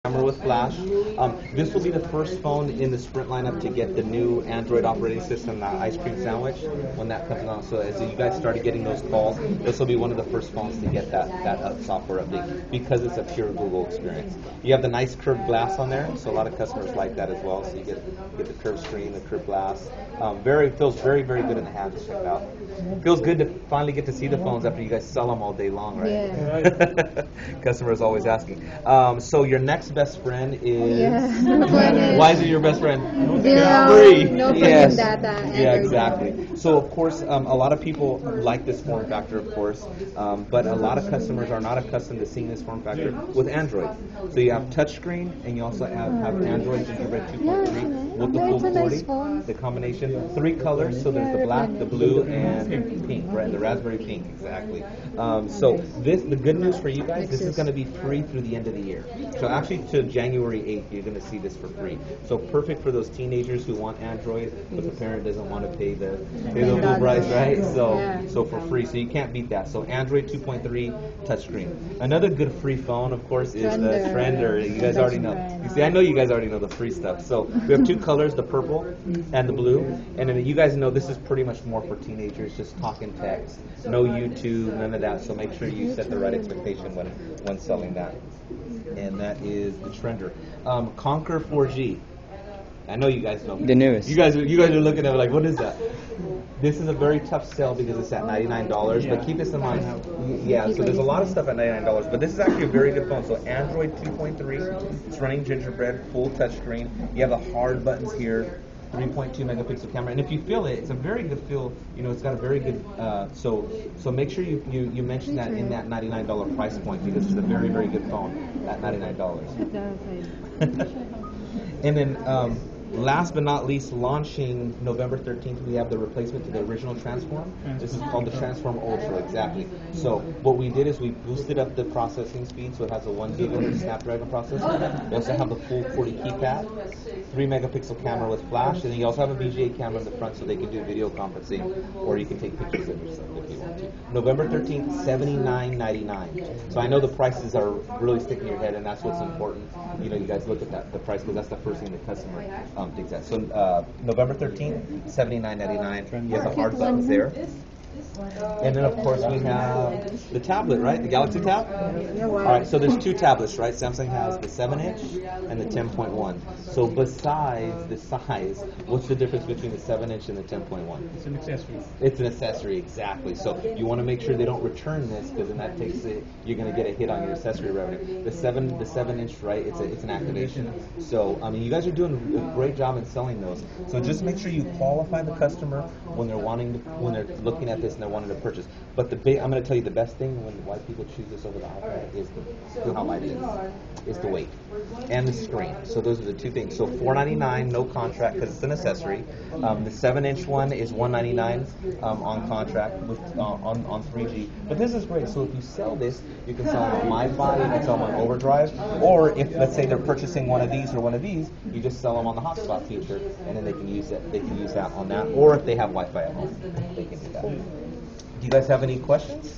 Camera with flash. This will be the first phone in the Sprint lineup to get the new Android operating system, the ice cream sandwich, when that comes along. So as you guys started getting those calls, this will be one of the first phones to get that software update because it's a pure Google experience. You have the nice curved glass on there, so a lot of customers like that as well. So you get the curved screen, the curved glass. Feels very good in the hand to check out. Feels good to finally get to see the phones after you guys sell them all day long, right? Yeah. Customers always asking. So your next best friend is. Yeah. Why is it your best friend? Free. No Yes. data. Yeah, exactly. So of course, a lot of people like this form factor, of course, but a lot of customers are not accustomed to seeing this form factor with Android. So you have touchscreen, and you also have Android Gingerbread 2.3 with the full 40, the combination, 3 colors. So there's the black, the blue, and pink, right? The raspberry pink, exactly. So the good news for you guys, this is going to be free through the end of the year. So actually to January 8th, you're going to see this for free. So perfect for those teenagers who want Android, but the parent doesn't want to pay the full price, right? So for free. So you can't beat that. So Android 2.3 touchscreen. Another good free phone, of course, is the Trender. You guys already know. You see, I know you guys already know the free stuff. So we have 2 colors, the purple and the blue. And then you guys know this is pretty much more for teenagers, just talking text, no YouTube, none of that. So make sure you set the right expectation when selling that. And that is the Trender. Conquer 4G. I know you guys know. The newest. You guys are looking at it like, what is that? This is a very tough sell because it's at $99, but keep this in mind. Yeah, so there's a lot of stuff at $99, but this is actually a very good phone. So Android 2.3, it's running Gingerbread, full touchscreen. You have the hard buttons here, 3.2 megapixel camera, and if you feel it, it's a very good feel. You know, it's got a very good. So make sure you mention that in that $99 price point because it's a very good phone at $99. And then. Last but not least, launching November 13th, we have the replacement to the original Transform. This is called the Transform Ultra, exactly. So what we did is we boosted up the processing speed, so it has a 1 gigahertz Snapdragon processor. We also have the full 40 keypad, 3 megapixel camera with flash, and then you also have a VGA camera in the front so they can do video conferencing, or you can take pictures of yourself if you want to. November 13th, $79.99. So I know the prices are really sticking in your head, and that's what's important. You know, you guys look at the price because that's the first thing the customer thinks that. So November 13th, $79.99. You have the hard buttons there. And then, of course, we have the tablet, right? The Galaxy Tab? All right, so there's 2 tablets, right? Samsung has the 7-inch and the 10.1. So besides the size, what's the difference between the 7-inch and the 10.1? It's an accessory. It's an accessory, exactly. So you want to make sure they don't return this because then that takes it, you're going to get a hit on your accessory revenue. The 7-inch, right? It's an activation. So I mean, you guys are doing a great job in selling those. So just make sure you qualify the customer when they're looking at this and they're wanting to purchase. But I'm going to tell you the best thing why people choose this over the iPad is how light it is the weight and the screen. So those are the 2 things. So $499, no contract because it's an accessory. The 7-inch one is $199 on contract with on 3G. But this is great. So if you sell this, you can sell them on MiFi, you can sell them on Overdrive, or if let's say they're purchasing one of these or one of these, you just sell them on the hotspot feature, and then they can use it. They can use that on that, or if they have Wi-Fi at home, they can do that. Do you guys have any questions?